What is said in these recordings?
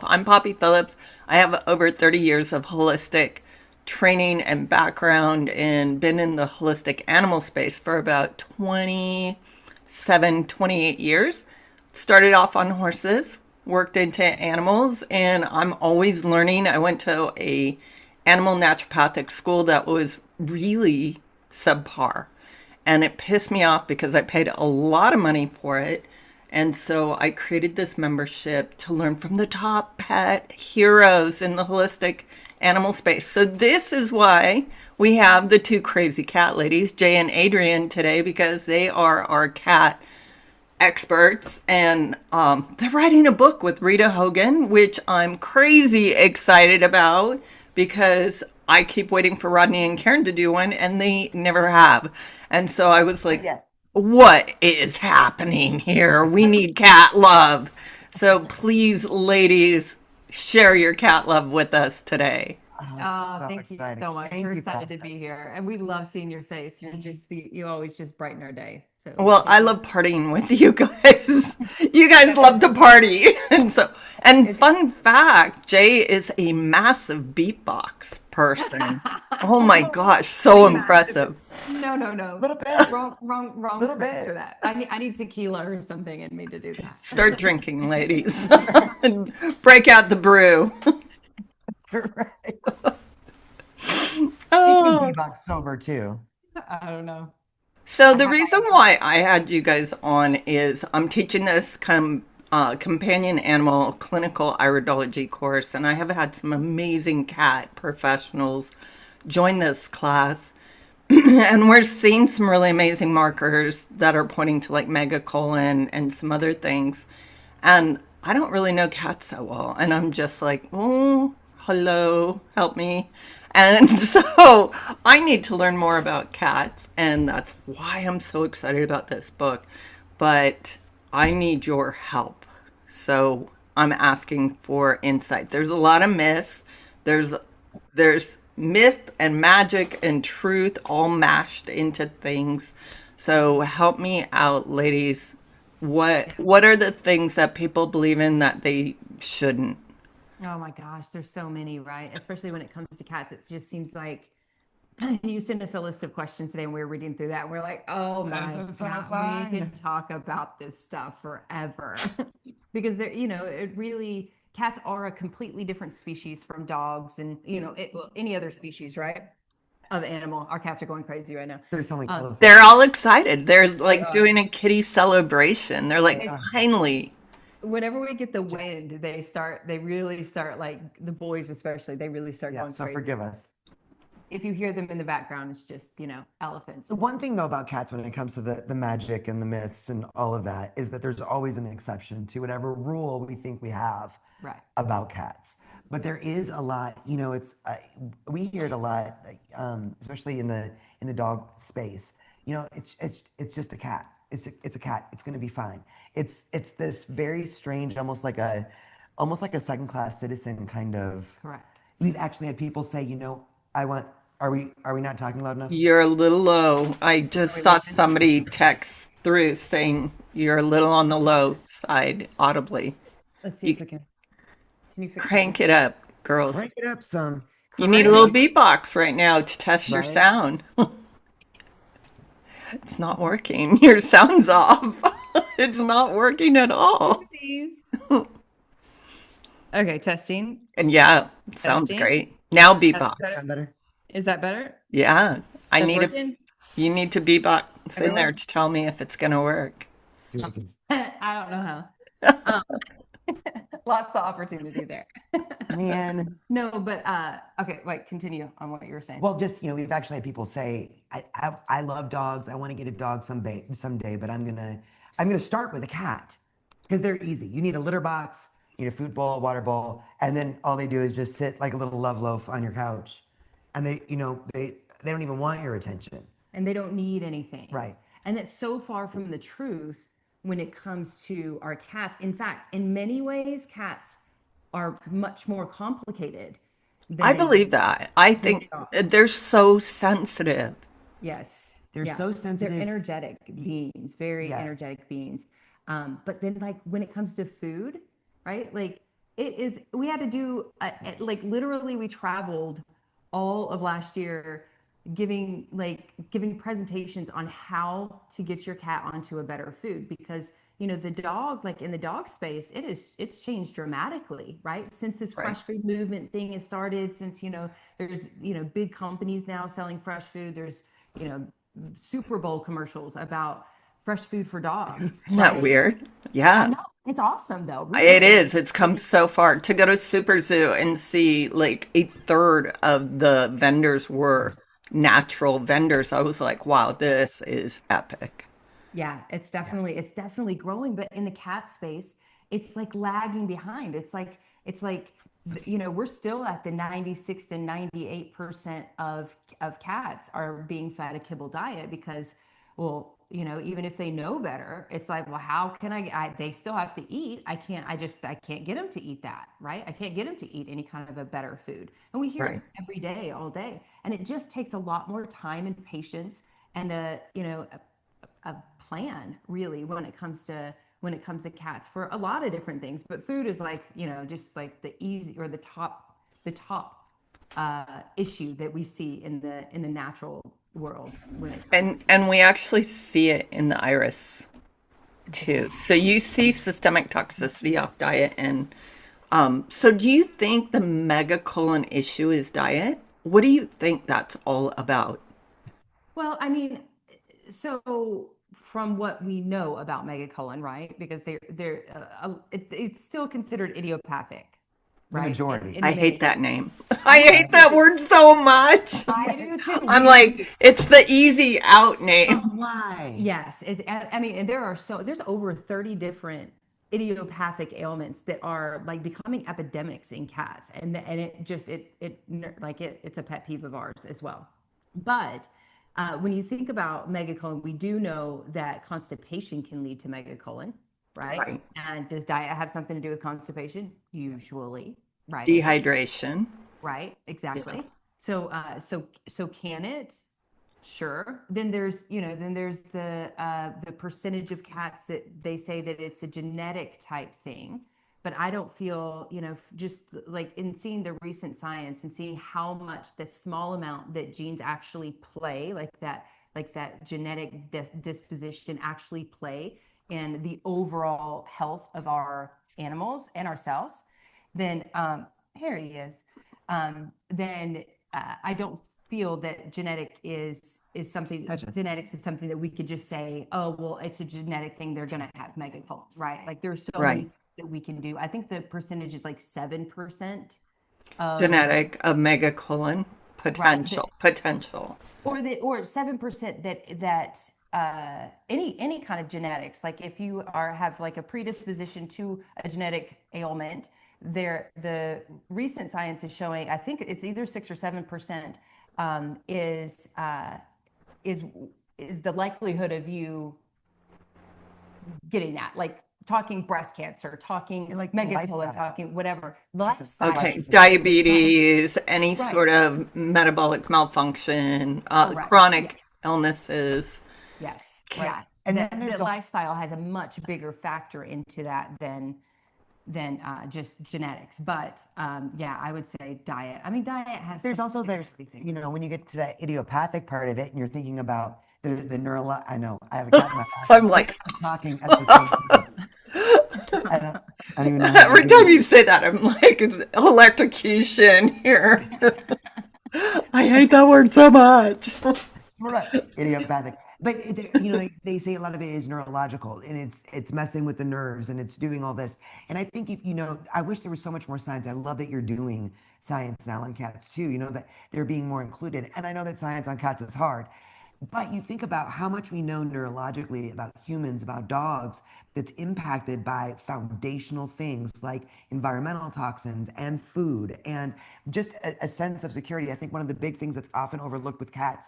I'm Poppy Phillips. I have over 30 years of holistic training and background and been in the holistic animal space for about 27, 28 years. Started off on horses, worked into animals, and I'm always learning. I went to a animal naturopathic school that was really subpar. And it pissed me off because I paid a lot of money for it. And so I created this membership to learn from the top pet heroes in the holistic animal space. So this is why we have the two crazy cat ladies, Jay and Adrienne, today, because they are our cat experts. And they're writing a book with Rita Hogan, which I'm crazy excited about because I keep waiting for Rodney and Karen to do one, and they never have. And so I was like, Yeah. what is happening here? We need cat love. So please, ladies, share your cat love with us today. Oh, it's Oh, so thank you exciting. so much. Thank We're you, excited Paul. to be here. And we love seeing your face. You always just brighten our day. So Well, I thank you. love partying with you guys. You guys love to party. And It's fun fact, Jay is a massive beatbox person. Oh my gosh, so massive. impressive. No. Little bit, Wrong little space for bit. that. I need tequila or something in me to do that. Start drinking, ladies. Break out the brew. Right. You can Oh. beatbox sober too. I don't know. So I the have reason why I had you guys on is I'm teaching this companion animal clinical iridology course, and I have had some amazing cat professionals join this class, and we're seeing some really amazing markers that are pointing to like megacolon and some other things. And I don't really know cats that well, and I'm just like, oh, hello, help me. And so I need to learn more about cats, and that's why I'm so excited about this book. But I need your help. So I'm asking for insight. There's a lot of myths. There's there's myth and magic and truth all mashed into things. So help me out, ladies. What are the things that people believe in that they shouldn't? Oh my gosh, there's so many, right? Especially when it comes to cats. It just seems like you sent us a list of questions today and we were reading through that and we're like, oh This my is so God, we fun. could talk about this stuff forever. Because it really, cats are a completely different species from dogs and, well, any other species, right? Of animal. Our cats are going crazy right now. There's something They're elephants. all excited. They're They like are. doing a kitty celebration. They're They like It's are. finally. whenever we get the wind, they really start like the boys, especially, they really start Yeah, going so crazy. forgive us. If you hear them in the background, it's just, elephants. The one thing though about cats when it comes to the magic and the myths and all of that is that there's always an exception to whatever rule we think we have Right. about cats. But there is a lot, it's we hear it a lot, like, especially in the dog space. It's just a cat. It's a cat. It's going to be fine. It's this very strange, almost like a second class citizen kind of. Correct. We've actually had people say, I want. Are we not talking loud enough? You're a little low. I just Are we saw listening? somebody text through saying you're a little on the low side audibly. Let's see You if we can. Can you fix that? crank it up, Crank girls. it up some. You need a little Crank. beatbox right now to test your Right? sound. It's not working. Your sound's off. It's not working at all. Oopsies. Okay, testing. And yeah, it sounds Testing. great. Now That- beatbox. Sound better? Is that better? Yeah, I That's need a. working? You need to beatbox in there Everyone? to tell me if it's gonna work. Do it again. I don't know how. Lost the opportunity there. Man. No, but okay, wait, continue on what you were saying. Well, just we've actually had people say, I love dogs. I want to get a dog someday, but I'm gonna start with a cat because they're easy. You need a litter box, you need a food bowl, water bowl, and then all they do is just sit like a little love loaf on your couch, and they don't even want your attention. And they don't need anything. Right. And it's so far from the truth when it comes to our cats. In fact, in many ways, cats are much more complicated I than believe that. I than think dogs. they're so sensitive. Yes. They're Yeah. so They're sensitive. energetic beings, very Yeah. energetic beings. But then, like, when it comes to food, right? Like, it is. We had to do like literally we traveled all of last year giving presentations on how to get your cat onto a better food because the dog, like in the dog space, it's changed dramatically, right? Since this Right. fresh food movement thing has started, since there's big companies now selling fresh food. There's you know Super Bowl commercials about fresh food for dogs, Isn't that right? weird? I Yeah. know. It's awesome though, It really. is. It's come so far. To go to Super Zoo and see like a third of the vendors were natural vendors, I was like, wow, this is epic. Yeah, Yeah. it's definitely growing, but in the cat space, it's like lagging behind. It's like we're still at the 96 to 98% of cats are being fed a kibble diet because, well, even if they know better, it's like, well, how can they still have to eat. I can't get them to eat that, right? I can't get them to eat any kind of a better food. And we hear it Right. every day, all day. And it just takes a lot more time and patience and a plan really when it comes to cats for a lot of different things, but food is like just like the easy or the top issue that we see in the natural world when it And comes to and we actually see it in the iris too. that. So you see systemic toxicity off diet and so do you think the megacolon issue is diet? What do you think that's all about? Well, I mean, so from what we know about megacolon, right? Because it's still considered idiopathic, The right? majority. I In hate many. that name. I I know hate that word so much. I do too. I'm We like, use it's the easy out But name. why? Yes, I mean, and there's over 30 different idiopathic ailments that are like becoming epidemics in cats, and it just it's a pet peeve of ours as well. But when you think about megacolon, we do know that constipation can lead to megacolon, right? Right. And does diet have something to do with constipation? Usually, right? Dehydration. Right, Yeah. exactly. So can it? Sure. Then there's the percentage of cats that they say that it's a genetic type thing. But I don't feel, just like in seeing the recent science and seeing how much the small amount that genes actually play, like that genetic disposition actually play in the overall health of our animals and ourselves, then here he is. Then I don't feel that genetics is something that we could just say, oh, well, it's a genetic thing. They're going to have megacolon, right? Like there's so many Right. things that we can do. I think the percentage is like 7% of, Genetic of megacolon right. potential. Potential. Or 7% that any kind of genetics, like if you have like a predisposition to a genetic ailment, the recent science is showing, I think it's either 6 or 7%, is is is the likelihood of you getting that, like talking breast cancer, talking And like megacolon, lifestyle. talking whatever Lots of lifestyle. Okay. fluctuation. Right, Diabetes, any right, sort of metabolic malfunction, correct. Yeah. chronic illnesses. Yes, Right. yeah. And then That there's that the lifestyle has a much bigger factor into that than just genetics. But yeah, I would say diet. I mean, diet has there's something also to do with there's everything. when you get to that idiopathic part of it and you're thinking about the neural. I know I have a cat in my back. I'm like, I'm talking at the same time. I don't even know how I'm every doing time it. you say that, I'm like, it's electrocution here. I hate that word so much. Right. Idiopathic. But they say a lot of it is neurological and it's messing with the nerves and it's doing all this. And I think if I wish there was so much more science. I love that you're doing science now on cats too, that they're being more included. And I know that science on cats is hard. But you think about how much we know neurologically about humans, about dogs, that's impacted by foundational things like environmental toxins and food and just a sense of security. I think one of the big things that's often overlooked with cats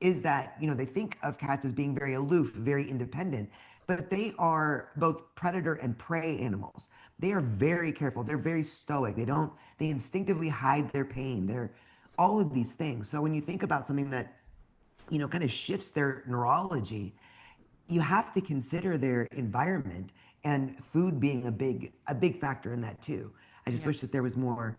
is that they think of cats as being very aloof, very independent, but they are both predator and prey animals. They are very careful. They're very stoic. They instinctively hide their pain. They're all of these things. So when you think about something that kind of shifts their neurology, you have to consider their environment and food being a big factor in that too. I just Yeah. wish that there was more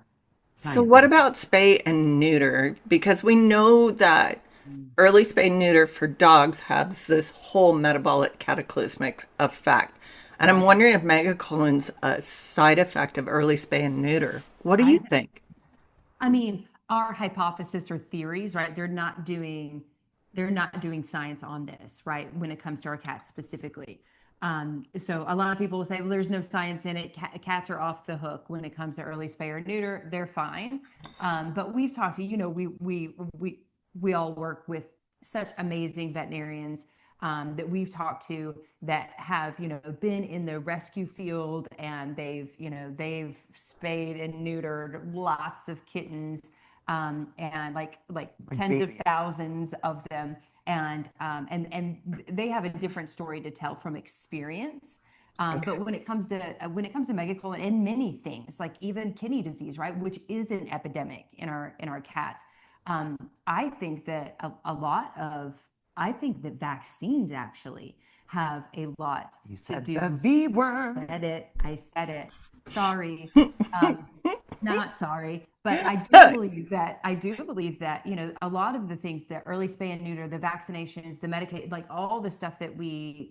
So science. what about spay and neuter? Because we know that Mm. early spay and neuter for dogs has this whole metabolic cataclysmic effect. And I'm Right. wondering if megacolon's a side effect of early spay and neuter. What do you I think? I mean, our hypothesis or theories, right? They're not doing science on this, right? When it comes to our cats specifically. So a lot of people will say, well, there's no science in it. Cats are off the hook when it comes to early spay or neuter. They're fine. But we've talked to, we all work with such amazing veterinarians that we've talked to that have, been in the rescue field and they've spayed and neutered lots of kittens, and like Like tens of babies. thousands of them, and they have a different story to tell from experience. Okay. But when it comes to megacolon and many things like even kidney disease, right, which is an epidemic in our cats, I think that I think that vaccines actually have a lot You to said the do. V word. I said it. Sorry. Um, Not sorry, but I do believe that, a lot of the things, the early spay and neuter, the vaccinations, the Medicaid, like all the stuff that we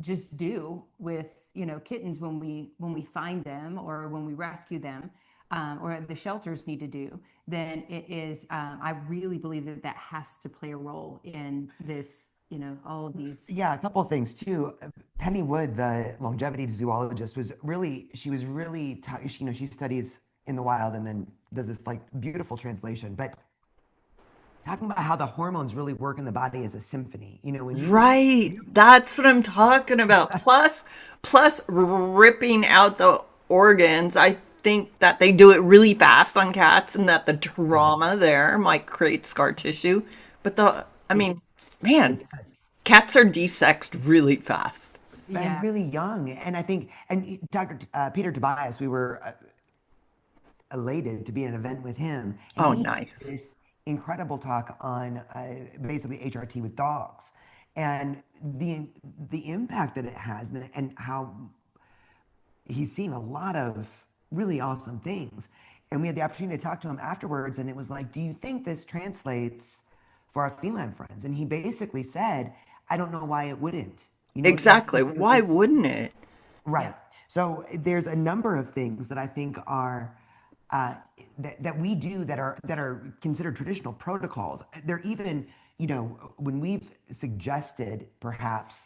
just do with, kittens when we find them or when we rescue them, or the shelters need to do, then it is, I really believe that that has to play a role in this, all of these. Yeah, a couple of things too. Penny Wood, the longevity zoologist, she was really, she studies in the wild and then does this like beautiful translation. But talking about how the hormones really work in the body as a symphony. When Right. That's what I'm talking about. Plus ripping out the organs. I think that they do it really fast on cats and that the yeah, trauma there might create scar tissue. But I it, mean, man, it does. cats are desexed really fast. And really Yes. young. And I think, and Dr. Peter Tobias, we were elated to be at an event with him, and Oh, he did nice. this incredible talk on basically HRT with dogs, and the impact that it has, and how he's seen a lot of really awesome things. And we had the opportunity to talk to him afterwards, and it was like, "Do you think this translates for our feline friends?" And he basically said, "I don't know why it wouldn't." Exactly. Why wouldn't it? Right. Yeah. So there's a number of things that I think are uh, that we do that are considered traditional protocols. They're even, when we've suggested perhaps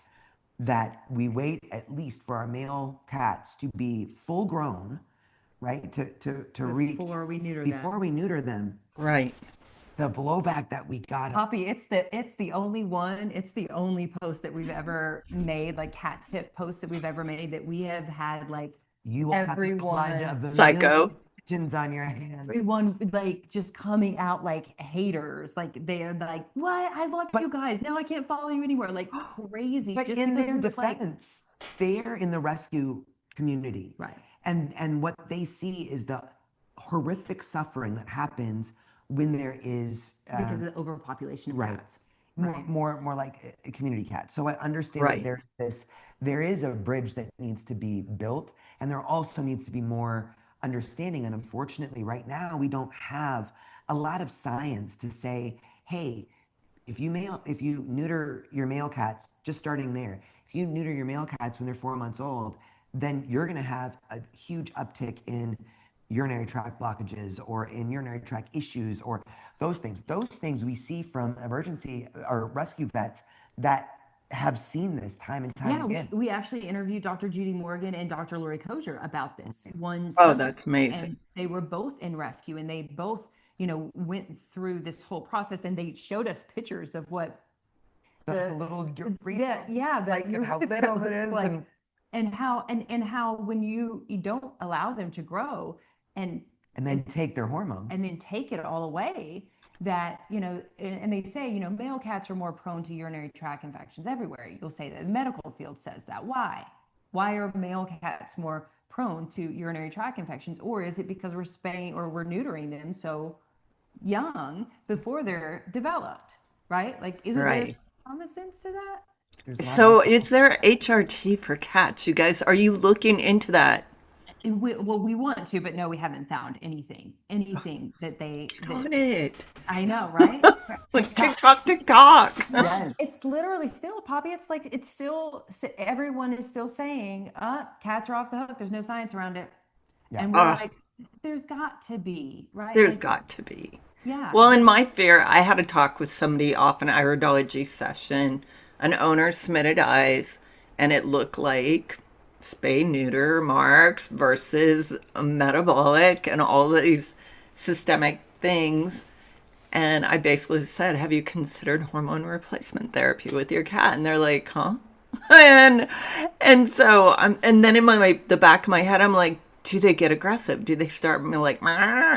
that we wait at least for our male cats to be full grown, right, to reach Before we neuter before them. we neuter them, Right. the blowback that we got. Poppy, it's the only post that we've ever made, like cat tip post that we've ever made, that we have had like You will have blood everyone of a Psycho. million pigeons on your hands. everyone like just coming out like haters. Like they're like, what? I love you But guys. Now I can't follow you anymore. Like crazy. But Just in because their we would like, defense, they're in the rescue community. right. And what they see is the horrific suffering that happens when there is Because of the overpopulation of right cats. more Right. more more like a community cat. So I understand that Right. there is a bridge that needs to be built, and there also needs to be more understanding. And unfortunately, right now we don't have a lot of science to say, hey, if you neuter your male cats, just starting there, if you neuter your male cats when they're 4 months old, then you're going to have a huge uptick in urinary tract blockages or in urinary tract issues or those things. Those things we see from emergency or rescue vets that have seen this time and time Yeah, we again. we actually interviewed Dr. Judy Morgan and Dr. Lori Kozer about this one Oh, summer, that's amazing. and they were both in rescue, and they both, went through this whole process, and they showed us pictures of what The the little the urethra yeah looks that like and you're how that little it look is, like, and and how when you don't allow them to grow, and then and take their hormones. and then take it all away, that, and they say, male cats are more prone to urinary tract infections everywhere. You'll say that the medical field says that. Why are male cats more prone to urinary tract infections? Or is it because we're spaying or we're neutering them so young before they're developed, right? Like, isn't there Right. common sense to that? There's a lot of So research. is there HRT for cats? You guys, are you looking into that? well, we want to, but no, we haven't found anything that Got it. I know, right? Like TikTok, TikTok. Yes. It's literally still, Poppy. It's like it's still everyone is still saying, cats are off the hook. There's no science around it. Yeah. And we're like, there's got to be, right? There's Like, got to be. yeah. Well, in my fear, I had a talk with somebody off an iridology session. An owner submitted eyes, and it looked like spay neuter marks versus a metabolic and all these systemic things. And I basically said, have you considered hormone replacement therapy with your cat? And they're like, huh? And so and then in the back of my head, I'm like, do they get aggressive? Do they start like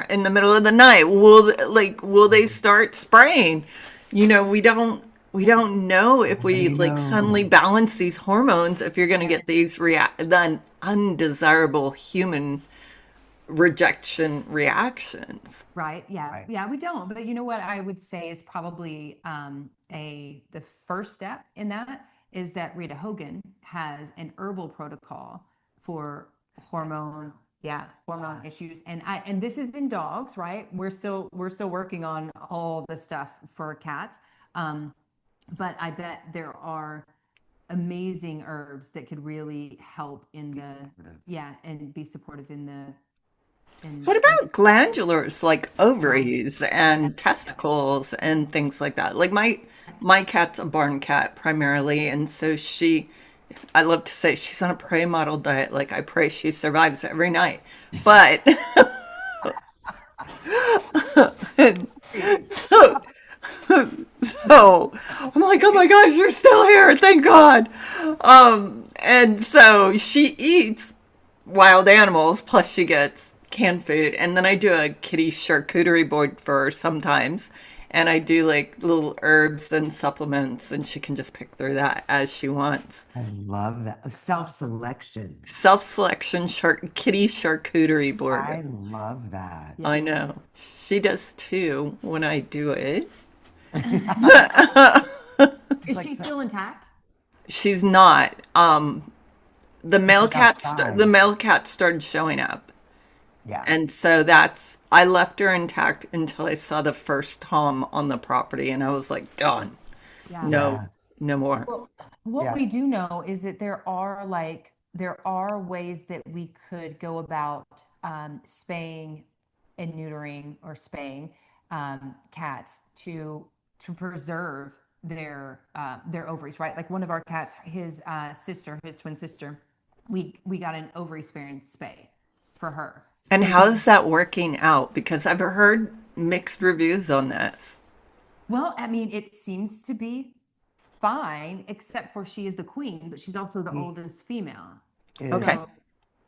in the middle of the night? Will they start spraying? We don't know if we like suddenly balance these hormones, if you're going to get these then undesirable human rejection reactions. Right. Yeah. Right. Yeah, we don't. But you know what I would say is probably the first step in that is that Rita Hogan has an herbal protocol for hormone issues. And this is in dogs, right? We're still working on all the stuff for cats. But I bet there are amazing herbs that could really help and be supportive in the What about glandulars like ovaries and testicles and things like that? Like my cat's a barn cat primarily, and so I love to say she's on a prey model diet. Like I pray she survives every night. But so, so I'm like, oh my gosh, you're still here, thank God. And so she eats wild animals, plus she gets canned food, and then I do a kitty charcuterie board for her sometimes, and I do like little herbs and supplements, and she can just pick through that as she wants. I love that. Self-selection. Self-selection kitty charcuterie board. I love that. I know. She does too when I do it. Is she still intact? She's not. The male cat outside. the male cat started showing up. Yeah. And so I left her intact until I saw the first Tom on the property, and I was like, done. Yeah. No more. Well, what we do know is that there are ways that we could go about spaying and neutering or spaying cats to preserve their ovaries, right? Like one of our cats, his twin sister, we got an ovary sparing spay for her. And how's that working out? Because I've heard mixed reviews on this. Well, I mean, it seems to be fine, except for she is the queen, but she's also the oldest female. Okay. So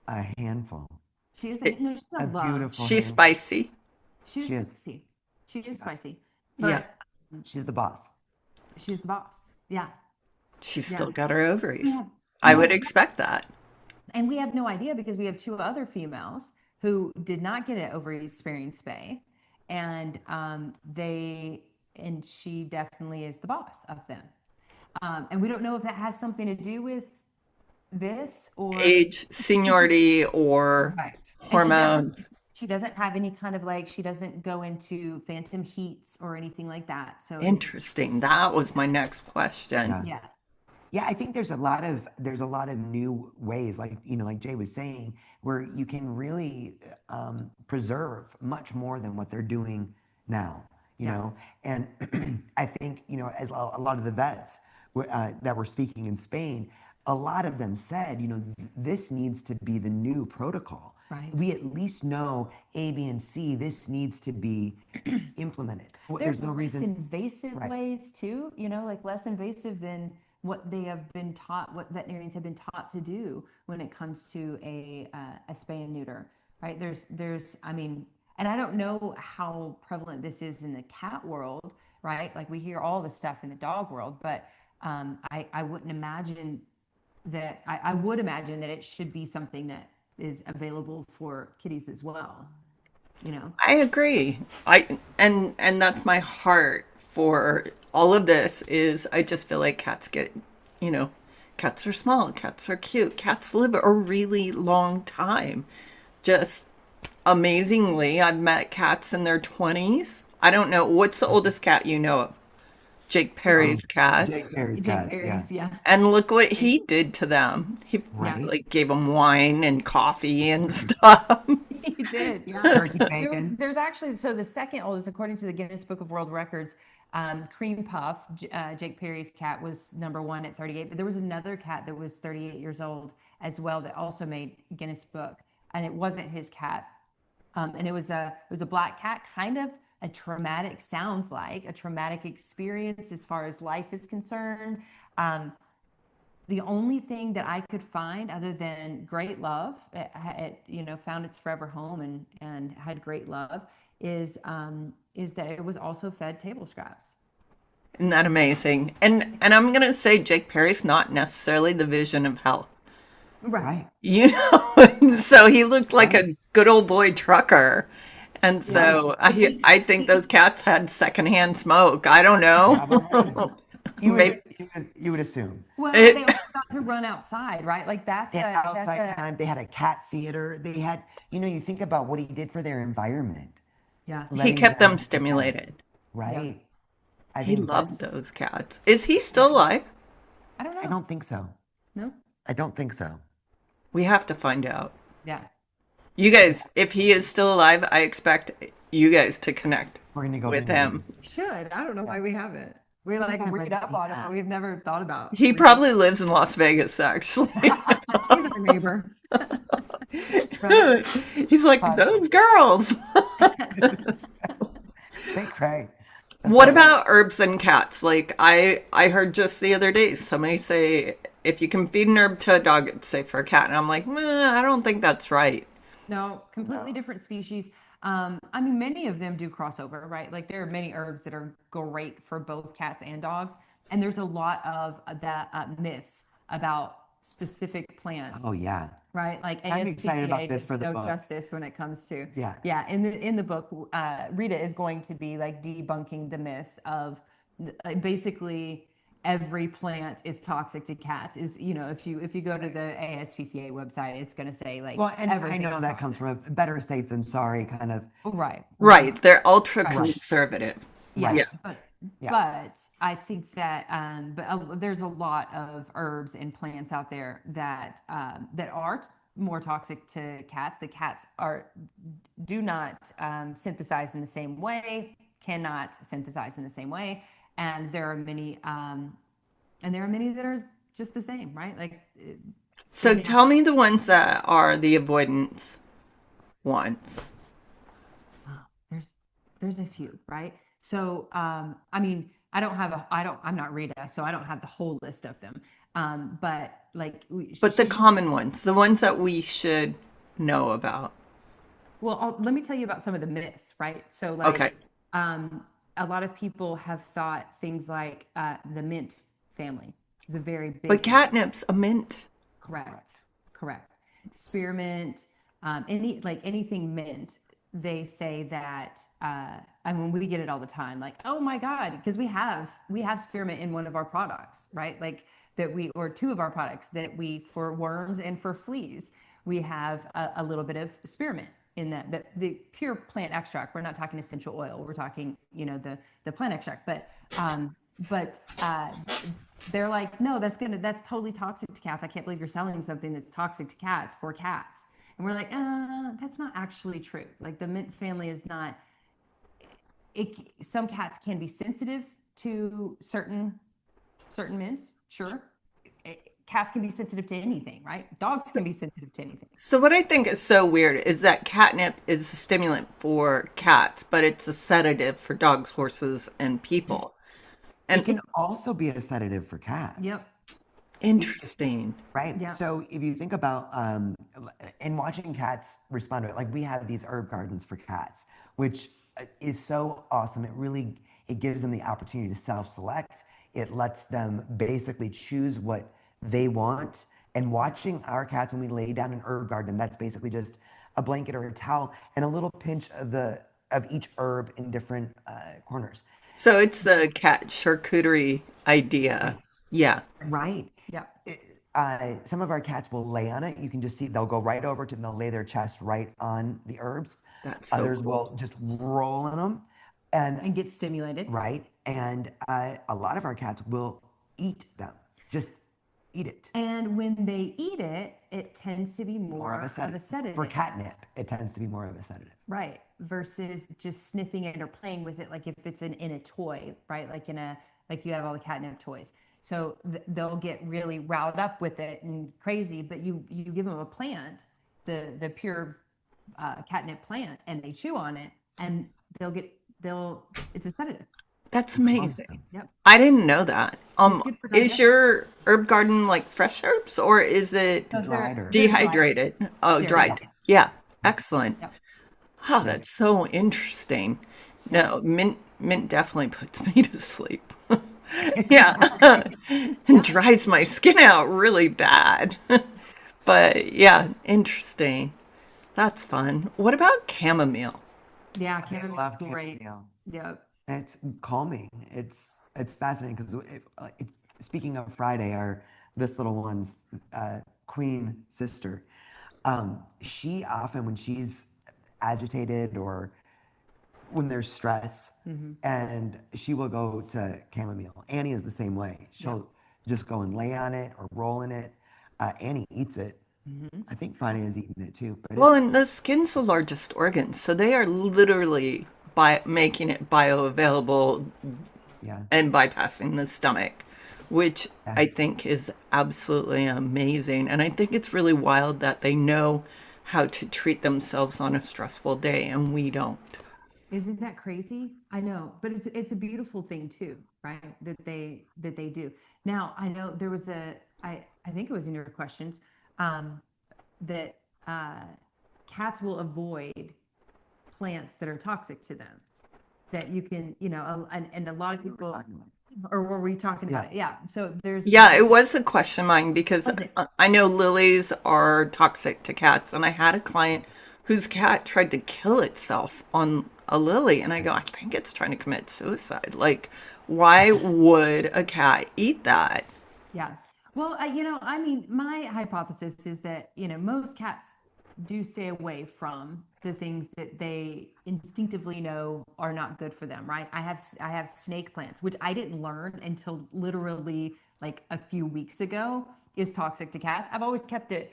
A handful. she is no, she's not love. Beautiful. She's handful. spicy. She's She is. spicy. She is spicy. Yeah. But She's the boss. she's the boss. Yeah. She's still got her ovaries. Yeah. I would expect that. And we have no idea because we have two other females who did not get an ovary sparing spay, and she definitely is the boss of them. And we don't know if that has something to do with this or Age, seniority, or right. hormones. She doesn't have any kind of she doesn't go into phantom heats or anything like that. So Interesting. That was my next question. yeah. Yeah, I think there's a lot of new ways, like Jay was saying, where you can really preserve much more than what they're doing now. You know, and I think as a lot of the vets that were speaking in Spain, a lot of them said, this needs to be the new protocol. Right. We at least know A, B, and C. This needs to be implemented. There's no reason. Invasive ways too, like less invasive than what they have been taught, what veterinarians have been taught to do when it comes to a spay and neuter, right? I mean, and I don't know how prevalent this is in the cat world, right? Like we hear all the stuff in the dog world, but I wouldn't imagine that. I would imagine that it should be something that is available for kitties as well. I agree. And that's my heart for all of this is I just feel like cats are small, cats are cute, cats live a really long time. just amazingly, I've met cats in their 20s. I don't know. What's the oldest cat you know of? Jake Perry's Jake cats. Perry's Jake cats, yeah. Berries, yeah. And look what he did to them. He Yeah. Right? like gave them wine and coffee and stuff. He did, yeah. Turkey There's bacon. there's actually so the second oldest, according to the Guinness Book of World Records, Cream Puff, Jake Perry's cat was number one at 38. But there was another cat that was 38 years old as well that also made Guinness Book, and it wasn't his cat. And it was a black cat, kind of a traumatic, sounds like a traumatic experience as far as life is concerned. Um, the only thing that I could find other than great love, found its forever home and had great love, is that it was also fed table scraps. Isn't that amazing? And I'm gonna say Jake Perry's not necessarily the vision of health. Right. Right. You know, so he looked like Right. a good old boy trucker. And Yeah. so I think those cats had secondhand smoke. I don't Probably. know. You Maybe would you would assume. Well, it, they also got to run outside, right? Like They had outside time. They had a cat theater. They had, you think about what he did for their environment, yeah. he letting kept them them, stimulated. right? I He think loved that's, those cats. Is he still alive? I don't I know. don't think so. No. I don't think so. We have to find out. Yeah. You guys, if he is still alive, I expect you guys to connect We're gonna go with interview. him. Should. I don't know why we haven't. We like Yeah, read but up on it, yeah. but we've never thought about He reading. probably lives in Las Vegas, actually. He's our neighbor. Right. He's like, those girls. Hey, Craig. That's What right. about herbs and cats? Like I heard just the other day somebody say if you can feed an herb to a dog, it's safe for a cat. And I'm like, I don't think that's right. No, completely different species. I mean, many of them do crossover, right? Like there are many herbs that are great for both cats and dogs, and there's a lot of that myths about specific plants, Oh yeah. right? Like I'm excited about ASPCA this does for the no book. justice when it comes to Yeah. In the book, Rita is going to be like debunking the myths of basically every plant is toxic to cats. Is if you go to the ASPCA website, it's going to say like Well, and I everything know is that comes from a better safe than sorry kind of. right. Right. They're ultra Right. conservative. Yeah, Right. but Yeah. but I think that there's a lot of herbs and plants out there that are more toxic to cats. The cats do not synthesize in the same way, cannot synthesize in the same way, and there are many that are just the same, right? Like So tell me the ones that are the avoidance ones. there's a few, right? So, I mean, I'm not Rita, so I don't have the whole list of them. But like, But the common ones, the ones that we should know about. well, let me tell you about some of the myths, right? So, like, Okay. a lot of people have thought things like the mint family is a very big But catnip's a mint. Correct. Spearmint, anything mint, they say that. I mean, we get it all the time. Like, oh my God, because we have spearmint in one of our products, right? Like or two of our products that for worms and for fleas, we have a little bit of spearmint in that. The pure plant extract. We're not talking essential oil. We're talking, the plant extract. But they're like, no, that's totally toxic to cats. I can't believe you're selling something that's toxic to cats for cats. And we're like, that's not actually true. Like the mint family is not. Some cats can be sensitive to certain mints, sure. Cats can be sensitive to anything, right? Dogs can be sensitive to anything. So what I think is so weird is that catnip is a stimulant for cats, but it's a sedative for dogs, horses, and people. It And can also be a sedative for cats. Yep. interesting. Right. Yeah. So if you think about in watching cats respond to it, like we have these herb gardens for cats, which is so awesome. It gives them the opportunity to self-select. It lets them basically choose what they want. And watching our cats when we lay down an herb garden, that's basically just a blanket or a towel and a little pinch of each herb in different corners. So it's the cat charcuterie idea. Yeah. Right. Yeah. Some of our cats will lay on it. You can just see they'll go right over to and they'll lay their chest right on the herbs. That's so Others cool. will just roll in them, and And get stimulated. right. And a lot of our cats will eat them, just eat it. And when they eat it, it tends to be More of a more of a sedative. For sedative. catnip, it tends to be more of a sedative. Right. Versus just sniffing it or playing with it, like if it's in a toy, right? Like you have all the catnip toys. So they'll get really riled up with it and crazy, but you give them a plant, the pure catnip plant, and they chew on it, and it's a sedative. That's amazing. Awesome. Yep. I didn't know that. It's good for Is digestion. your herb garden like fresh herbs or is it No, Dried herbs. they're dried. dehydrated? Oh, They're dried. dried. Yeah. Excellent. Yep. Oh, that's so interesting. No, mint definitely puts me to sleep. Yeah. And dries my skin out really bad. But yeah, interesting. That's fun. What about chamomile? Yeah, I chamomile's love great. chamomile. Yep. It's calming. It's fascinating because speaking of Friday, our this little one's queen sister, she often when she's agitated or when there's stress, and she will go to chamomile. Annie is the same way. She'll just go and lay on it or roll in it. Annie eats it. I think Friday has eaten it too, but Well, and it's the skin's the largest organ, so they are literally making it bioavailable yeah, and bypassing the stomach, which yeah. I think is absolutely amazing. And I think it's really wild that they know how to treat themselves on a stressful day and we don't. Isn't that crazy? I know, but it's a beautiful thing too, right? That they do. Now, I know there was I think it was in your questions, that uh, cats will avoid plants that are toxic to them. That you can, and a lot of people, or were we talking Yeah. about it? Yeah. So there's Yeah, it was a question mine because was it? I know lilies are toxic to cats, and I had a client whose cat tried to kill itself on a lily, and I go, I think it's trying to commit suicide. Like, why would a cat eat that? Yeah. Well, I mean, my hypothesis is that, most cats do stay away from the things that they instinctively know are not good for them, right? I have snake plants, which I didn't learn until literally like a few weeks ago is toxic to cats. I've always kept it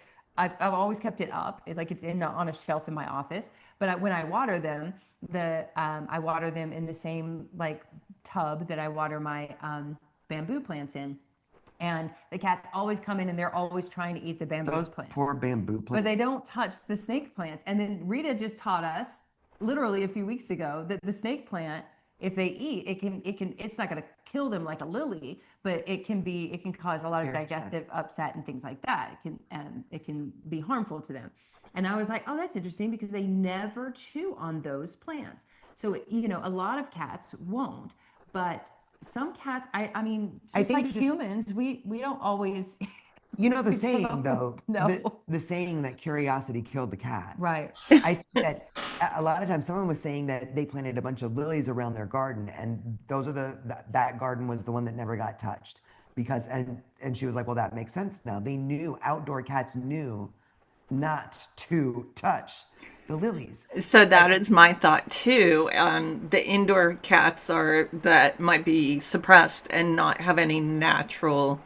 up, like it's on a shelf in my office. But when I water them, I water them in the same like tub that I water my bamboo plants in. And the cats always come in and they're always trying to eat the bamboo Those plants, poor bamboo but they plants. don't touch the snake plants. And then Rita just taught us literally a few weeks ago that the snake plant, if they eat, it's not going to kill them like a lily, but it can cause a lot of Very sad. digestive upset and things like that. It can be harmful to them. And I was like, oh, that's interesting because they never chew on those plants. So, a lot of cats won't, but some cats, I mean, I just like think just humans, we don't always, you know the we saying don't though, know. the saying that curiosity killed the cat. Right. I think that a lot of times someone was saying that they planted a bunch of lilies around their garden, and those are that garden was the one that never got touched because and she was like, well, that makes sense now. They knew outdoor cats knew not to touch the lilies. So that And is my thought too. The indoor cats are that might be suppressed and not have any natural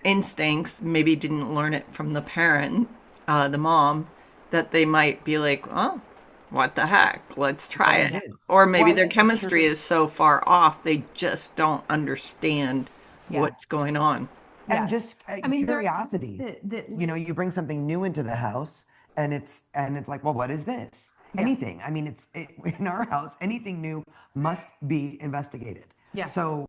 instincts, maybe didn't learn it from the parent, the mom, that they might be like, oh, what the heck? Let's try well, it it. is. Or maybe Well, their I'm chemistry sure. is so far off, they just don't understand Yeah. what's going on. And Yeah. just I mean, there are cats curiosity. that You bring something new into the house, and it's like, well, what is this? yeah. Anything. I mean, in our house, anything new must be investigated. Yeah. So,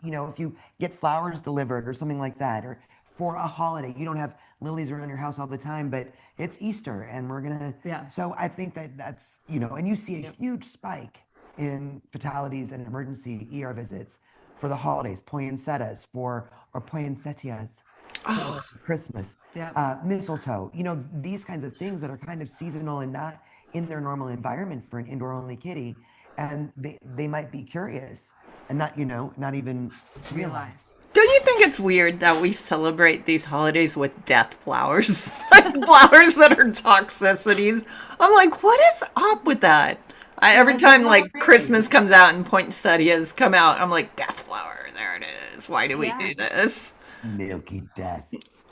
if you get flowers delivered or something like that, or for a holiday, you don't have lilies around your house all the time, but it's Easter, and we're gonna. Yeah. So I think that's, and you see a Yep. huge spike in fatalities and emergency ER visits for the holidays, poinsettias or poinsettias Oh, for Christmas, Yeah. mistletoe, these kinds of things that are kind of seasonal and not in their normal environment for an indoor only kitty. And they might be curious and not even Realize. realize. Don't you think it's weird that we celebrate these holidays with death flowers? Like flowers that are toxicities. I'm like, what is up with that? Every time like Christmas comes out and poinsettias come out, I'm like, death flower, there it is. Why do we Yeah. do this? Milky death.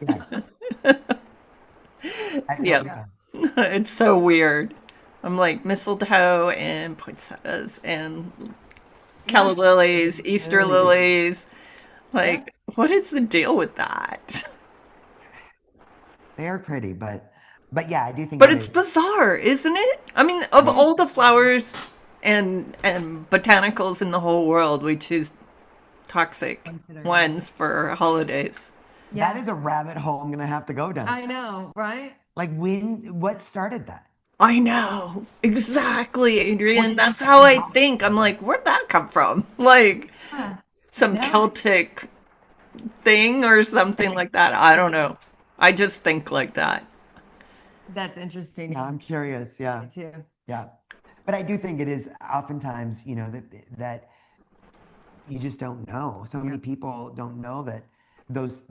Yes. Yeah. Yeah. It's so weird. I'm like mistletoe and poinsettias and calla lilies, Easter lilies. Like, what is the deal with that? They are pretty, but yeah, I do think But it it's is. bizarre, isn't it? I mean, of It all is. the flowers and botanicals in the whole world, we choose toxic Consider. ones for holidays. That Yeah. is a rabbit hole I'm gonna have to go down. I know, right? Like what started that? I know. Exactly, Adrienne. did That's you how I come think. I'm like, where'd that come from? Like Yeah. some No. Celtic thing or something like that. I don't know. I just think like that. That's interesting. Yeah, I'm curious. Yeah. Me too. Yeah. But I do think it is oftentimes, that you just don't know. So many people don't know that those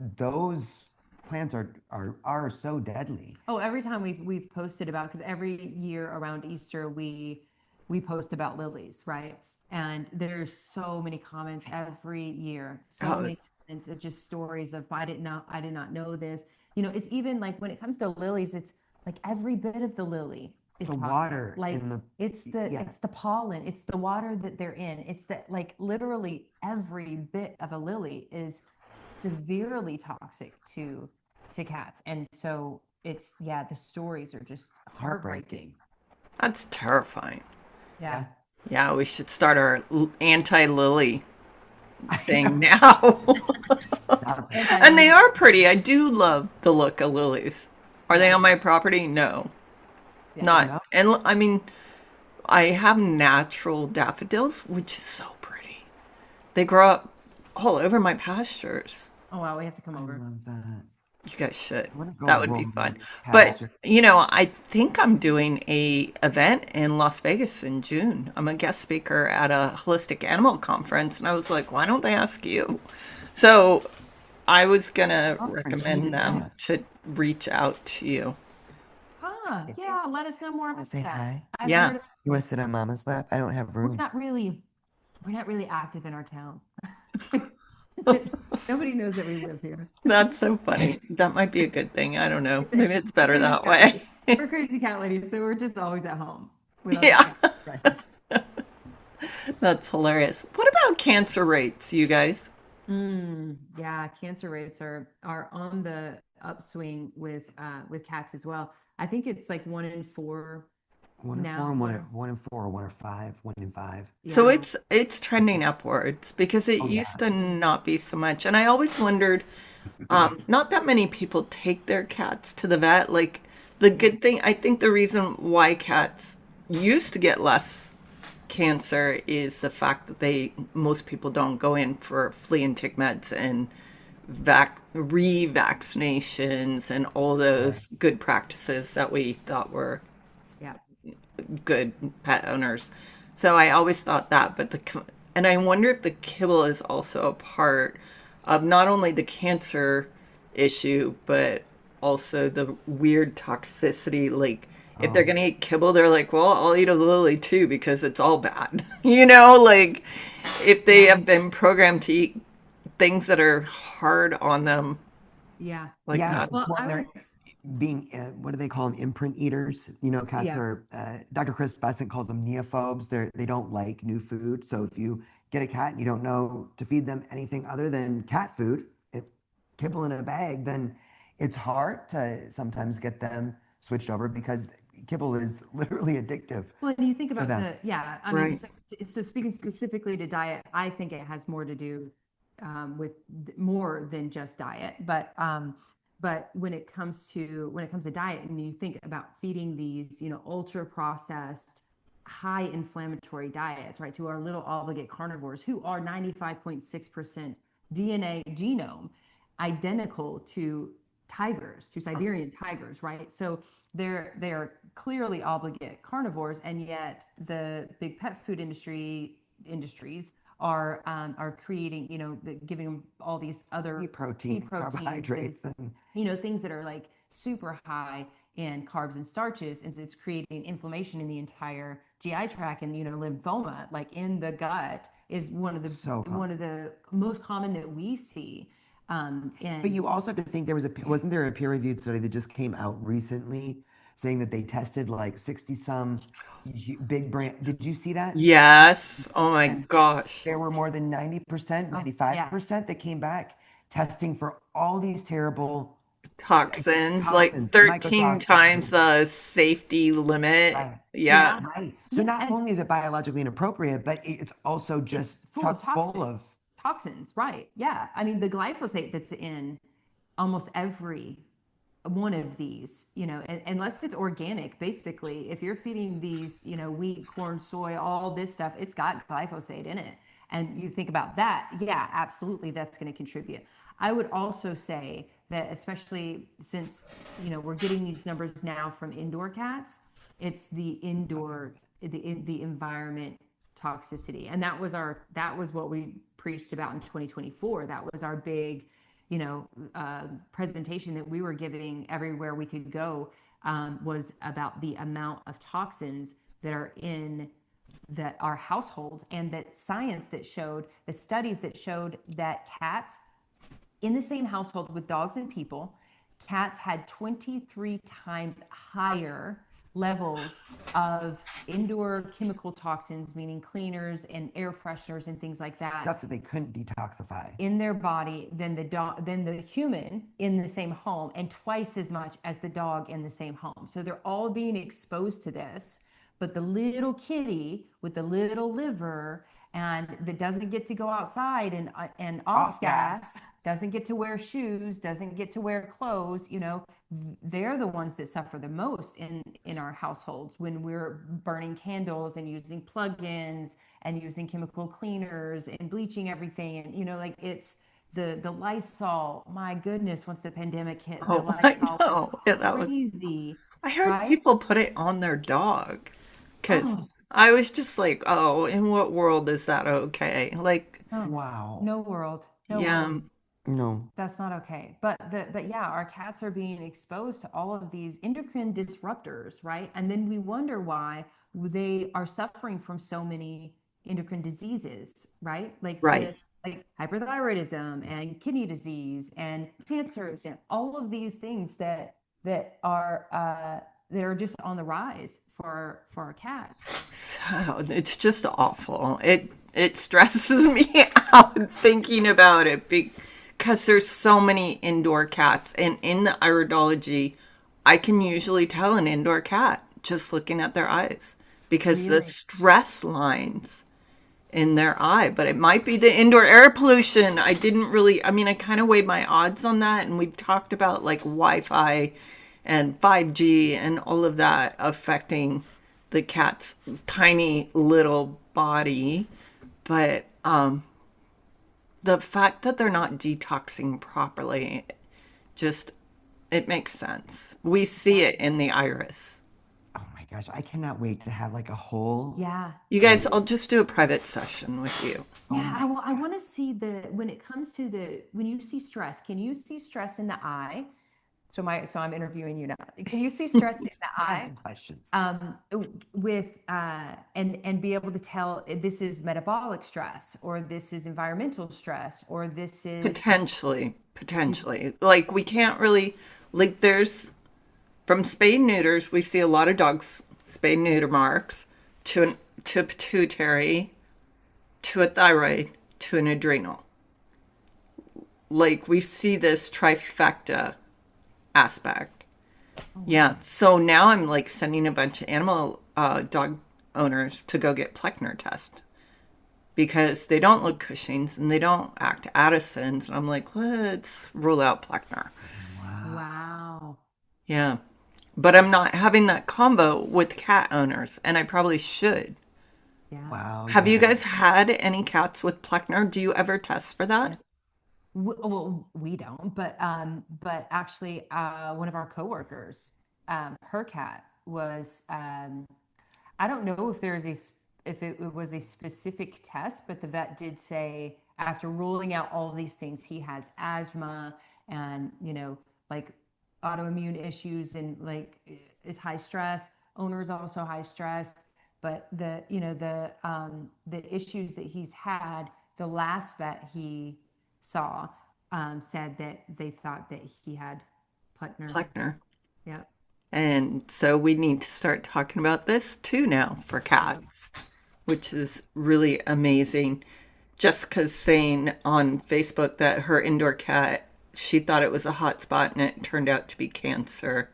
plants are so deadly. Oh, every time we've posted about, because every year around Easter we post about lilies, right? And there's so many comments every year, so Oh, many comments of just stories of I did not know this. It's even like when it comes to lilies, it's like every bit of the lily is The toxic. water Like in the yeah. it's the pollen, it's the water that they're in. It's that like literally every bit of a lily is severely toxic to cats. And so it's, yeah, the stories are just heartbreaking. that's terrifying. Yeah. Yeah, we should start our anti-lily thing now. And they are pretty. I do love the look of lilies. Are they on my property? No, Yeah. not. No? And I mean, I have natural daffodils, which is so pretty. They grow up all over my pastures. Oh wow, we have to come I over. love that. You guys should. I wanna go That would be roam fun. the But pasture. I think I'm doing a event in Las Vegas in June. I'm a guest speaker at a holistic animal conference, and I was like, why don't they ask you? So I was gonna recommend them to reach out to you. Yeah, let us know more Wanna about say that. hi? I've Yeah. heard of, You want to sit on Mama's lap? I don't have we're room. not really active in our town. Nobody knows that we live here. That's so funny. That might be a good thing. I don't know. Maybe it's better that way. We're crazy cat ladies, so we're just always at home with our Yeah. cats. That's hilarious. What about cancer rates, you guys? Yeah, cancer rates are on the upswing with cats as well. I think it's like 1 in 4 One in now. four, one in four, 1 in 5, 1 in 5. So Yeah. it's trending upwards because it Oh, yeah. used to not be so much. And I always wondered, not that many people take their cats to the vet. Like the good thing, I think the reason why cats used to get less cancer is the fact that most people don't go in for flea and tick meds and revaccinations and all those good practices that we thought were Yeah. good pet owners. So I always thought that, and I wonder if the kibble is also a part of not only the cancer issue, but also the weird toxicity. Like if they're Oh, gonna eat kibble, they're like, well, I'll eat a lily too because it's all bad. Like if they have been programmed to eat things that are hard on them, Yeah. like yeah. that. Well, I They're was, being, what do they call them? Imprint eaters. Cats yeah. are, Dr. Chris Besant calls them neophobes. They don't like new food. So if you get a cat and you don't know to feed them anything other than cat food, kibble in a bag, then it's hard to sometimes get them switched over because kibble is literally addictive Well, and you think for about them. I mean, Right. so speaking specifically to diet, I think it has more to do with more than just diet. But when it comes to diet, and you think about feeding these, ultra processed, high inflammatory diets, right, to our little obligate carnivores who are 95.6% DNA genome identical to tigers, to Siberian tigers, right? So they're clearly obligate carnivores, and yet the big pet food industry industries are creating, you know, giving them all these other Pea protein, proteins carbohydrates, and you know, things that are like super high in carbs and starches, and so it's creating inflammation in the entire GI tract. And you know, lymphoma, like in the gut, is one of the so common. one of the most common that we see. But And you also have to think wasn't there a peer-reviewed study that just came out recently saying that they tested like 60 some big brand. Did you see that? Yes. Oh my yeah, gosh. There were more than 90%, oh yeah, 95% that came back testing for all these terrible Toxins, like toxins, 13 times mycotoxins. the safety limit. Right. Yeah. yeah, Right. So yeah, not and only is it biologically inappropriate, but it's also it's just full of chock full of. toxins, right? Yeah, I mean the glyphosate that's in almost every one of these, you know, unless it's organic, basically, if you're feeding these, you know, wheat, corn, soy, all this stuff, it's got glyphosate in it. And you think about that, yeah, absolutely, that's going to contribute. I would also say that, especially since, you know, we're getting these numbers now from indoor cats, it's the the environment toxicity. And that was what we preached about in 2024. That was our big, you know, presentation that we were giving everywhere we could go, was about the amount of toxins that are in that our households, and that science that showed the studies that showed that cats in the same household with dogs and people, cats had 23 times higher levels of indoor chemical toxins, meaning cleaners and air fresheners and things like that, Stuff that they couldn't detoxify. in their body than the dog, than the human in the same home, and twice as much as the dog in the same home. So they're all being exposed to this, but the little kitty with the little liver and that doesn't get to go outside and off Off gas. gas, doesn't get to wear shoes, doesn't get to wear clothes, you know, they're the ones that suffer the most in our households when we're burning candles and using plug-ins and using chemical cleaners and bleaching everything. And you know, like it's the Lysol, my goodness, once the pandemic hit, the Oh, I Lysol was know. Yeah, that was. crazy, I heard right? people put it on their dog because Oh, I was just like, oh, in what world is that okay? Like, oh, Wow. no world, no yeah, world. No. That's not okay. But yeah, our cats are being exposed to all of these endocrine disruptors, right? And then we wonder why they are suffering from so many endocrine diseases, right? Like right. hyperthyroidism and kidney disease and cancers and all of these things that are just on the rise for our cats. So it's just awful. It stresses me out thinking about it because there's so many indoor cats, and in the iridology, I can usually tell an indoor cat just looking at their eyes because the Really? stress lines in their eye. But it might be the indoor air pollution. I didn't really. I mean, I kind of weighed my odds on that, and we've talked about like Wi-Fi and 5G and all of that affecting the cat's tiny little body. But the fact that they're not detoxing properly, just it makes sense. We see it in the iris. Oh my gosh, I cannot wait to have like a whole Yeah. You guys, I'll just do a private session with you. oh Yeah, my I want to see when it comes to when you see stress, can you see stress in the eye? So I'm interviewing you now. Can you see stress in the I have eye? some questions. With and be able to tell this is metabolic stress, or this is environmental stress, or this is Potentially. Like we can't really like there's from spay neuters, we see a lot of dogs spay neuter marks to a pituitary, to a thyroid, to an adrenal. Like we see this trifecta aspect. Yeah. So now I'm like sending a bunch of animal dog owners to go get Pleckner test because they don't look Cushing's and they don't act Addison's. And I'm like, let's rule out Pleckner. Wow. wow. Yeah. But I'm not having that combo with cat owners, and I probably should. Yeah. Wow, Have you yeah. guys had any cats with Pleckner? Do you ever test for that? Well, we don't, but actually, one of our coworkers, her cat was, I don't know if there's if it was a specific test, but the vet did say after ruling out all of these things, he has asthma and, like autoimmune issues and like is high stress. Owner is also high stress, but the issues that he's had, the last vet he saw said that they thought that he had Putner. Pleckner. Yep. And so we need to start talking about this too now for cats, which is really amazing. Jessica's saying on Facebook that her indoor cat, she thought it was a hot spot and it turned out to be cancer,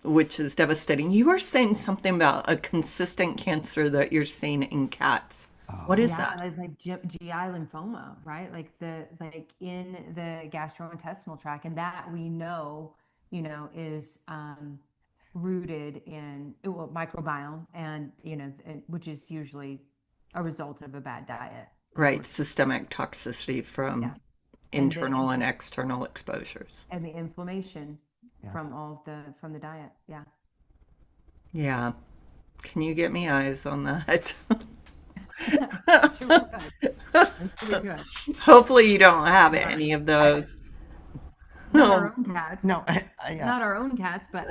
which is devastating. You were saying something about a consistent cancer that you're seeing in cats. What is Yeah, that? like GI lymphoma, right? Like in the gastrointestinal tract, and that we know, is rooted in well, microbiome, and which is usually a result of a bad diet, Right, systemic toxicity yeah, from and the internal and external exposures. and the inflammation Yeah. from the diet, yeah. Yeah. Can you get me eyes on that? Sure good. Really good. Hopefully you don't have Not, any of those. not No. our own cats. No, yeah. Not our own cats, but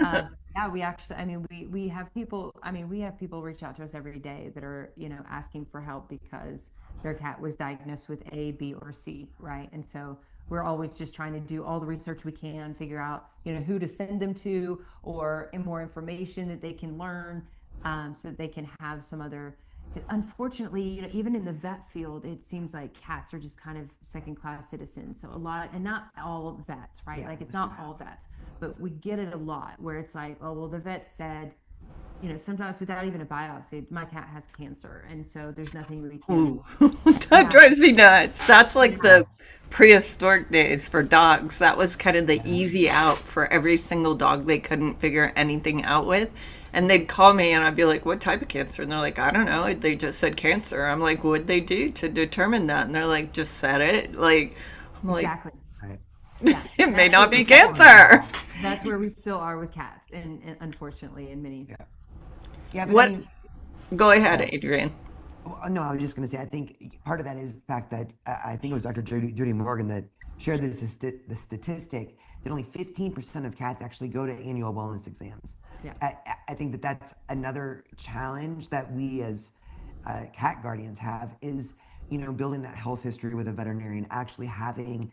yeah, we actually, I mean, we have people, I mean, we have people reach out to us every day that are, asking for help because their cat was diagnosed with A, B, or C, right? And so we're always just trying to do all the research we can, figure out, who to send them to or more information that they can learn, so that they can have some other. Unfortunately, even in the vet field, it seems like cats are just kind of second class citizens. So a lot, and not all vets, right? Yeah, Like it's not all vets, but we get it a lot where it's like, oh, well, the vet said, sometimes without even a biopsy, my cat has cancer. And so there's nothing we can, Ooh, that yeah, drives me nuts. That's like yeah, the prehistoric days for dogs. That was kind of the Yeah. easy out for every single dog they couldn't figure anything out with. And they'd call me and I'd be like, what type of cancer? And they're like, I don't know. They just said cancer. I'm like, what'd they do to determine that? And they're like, just said it. Like, I'm like, exactly. Right. Yeah. it And may that's where not we be still are. cancer. That's where we still are with cats. And unfortunately, in many, Yeah. Yeah, but I What? mean, Go ahead, yeah. Adrienne. Well, no, I was just going to say, I think part of that is the fact that I think it was Dr. Judy Morgan that shared the statistic that only 15% of cats actually go to annual wellness exams. yeah. I think that that's another challenge that we as cat guardians have is, building that health history with a veterinarian, actually having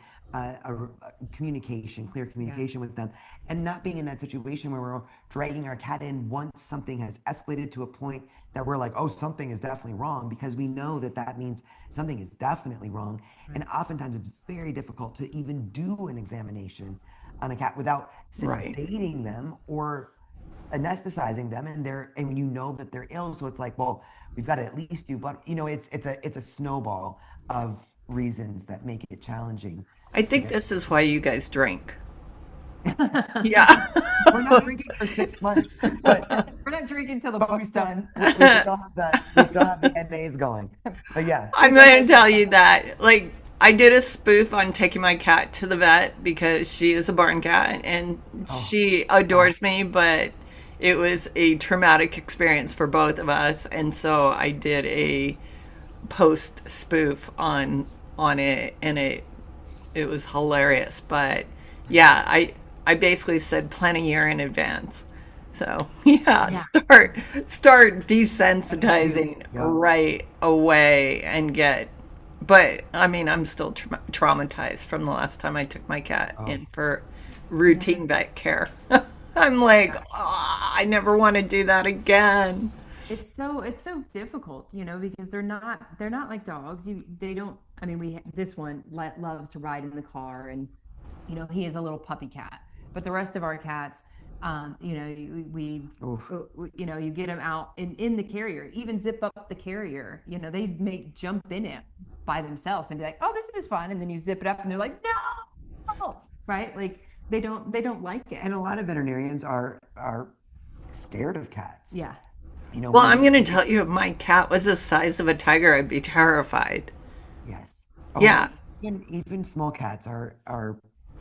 communication, clear Yeah. communication with them, and not being in that situation where we're dragging our cat in once something has escalated to a point that we're like, oh, something is definitely wrong, because we know that that means something is definitely wrong. And Right. oftentimes it's very difficult to even do an examination on a cat without Right. sedating them or anesthetizing them, and when you know that they're ill, so it's like, well, we've got to at least do blood. It's a snowball of reasons that make it challenging I to think get. this is why you guys drink. Yeah. We're not drinking for 6 months, but We're not drinking till the but we book's still done. we still have the NAs going. But yeah, I'm going to tell you that, like, I did a spoof on taking my cat to the vet because she is a barn cat and oh she wow, adores me, but it was a traumatic experience for both of us. And so I did a post spoof on it and it was hilarious. But yeah, I basically said plan a year in advance. So yeah, Yeah. start you, desensitizing yeah, right away and get. But I mean, I'm still traumatized from the last time I took my cat oh in for Yeah. routine vet care. I'm like, Yeah. oh, I never want to do that again. It's so difficult, because they're not like dogs. They don't. I mean, this one loves to ride in the car, and he is a little puppy cat. But the rest of our cats, oof, you get them out in the carrier, even zip up the carrier. They make jump in it by themselves and be like, "Oh, this is fun," and then you zip it up, and they're like, "No!" Right? Like they don't like it. and a lot of veterinarians are scared of cats. Yeah. Well, I'm Maybe going to tell you, if my cat was the size of a tiger, I'd be terrified. yes. Oh, Yeah. even small cats are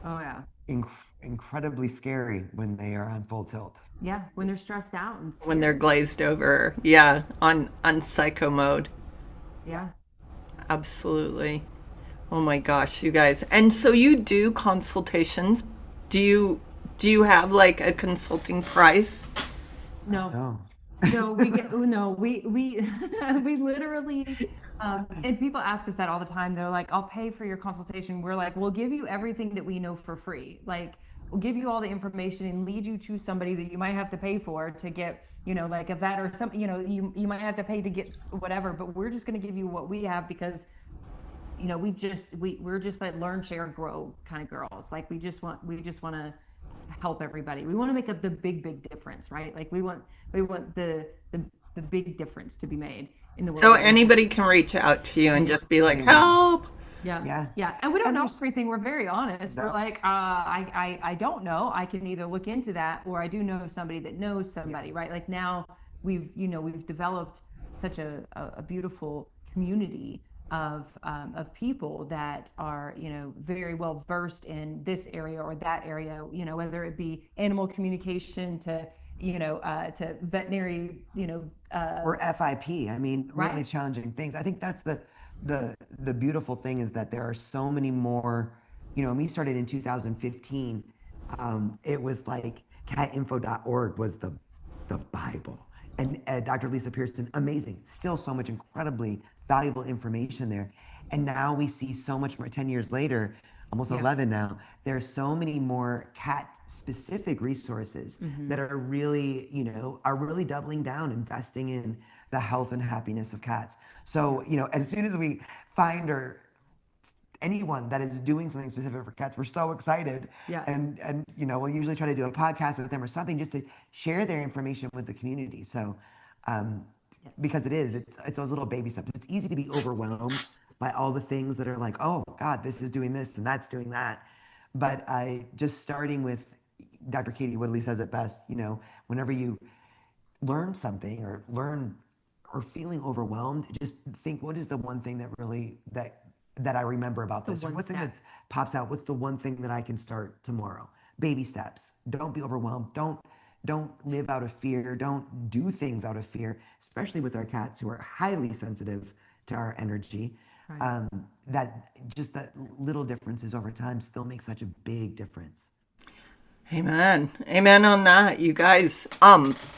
Oh yeah. inc incredibly scary when they are on full tilt. Yeah, when they're stressed out and when they're scared. glazed over. Yeah, on psycho mode. Yeah. Absolutely. Oh my gosh, you guys. And so you do consultations. Do you do you have like a consulting price? No. No. No, we get no, we we literally and people ask us that all the time. They're like, "I'll pay for your consultation." We're like, "We'll give you everything that we know for free. Like, we'll give you all the information and lead you to somebody that you might have to pay for to get, like a vet or some, you might have to pay to get whatever, but we're just going to give you what we have because we're just like learn, share, grow kind of girls. Like we just want to help everybody. We want to make up the big difference, right? Like we want the big difference to be made in the So world. And so anybody can reach out to you and just be like, Anyone. "Help." yeah. Yeah. Yeah. And we don't And know there's everything. We're very honest. We're no. like, I don't know. I can either look into that or I do know somebody that knows Yeah. somebody, right? Like now we've developed such a beautiful community of people that are, very well versed in this area or that area, whether it be animal communication to veterinary, Or FIP. I mean, really right? challenging things. I think that's the beautiful thing is that there are so many more. Me started in 2015. It was like catinfo.org was the Bible. And Dr. Lisa Pearson, amazing. Still so much incredibly valuable information there. And now we see so much more 10 years later, almost Yeah. 11 now. There are so many more cat specific resources Hmm. that are really doubling down, investing in the health and happiness of cats. Yeah. So, as soon as we find or anyone that is doing something specific for cats, we're so excited. Yeah. And we'll usually try to do a podcast with them or something just to share their information with the community. So um, Yeah. because it's those little baby steps. It's easy to be overwhelmed by all the things that are like, oh God, this is doing this and that's doing that. But I just starting with Dr. Katie Woodley says it best, whenever you learn something or feeling overwhelmed, just think what is the one thing that really that I remember It's about the this, or one what thing step. that pops out. What's the one thing that I can start tomorrow? Baby steps. Don't be overwhelmed. Don't live out of fear. Don't do things out of fear, especially with our cats who are highly sensitive to our energy. Right. That just that little differences over time still make such a big difference. Amen. Amen on that, you guys.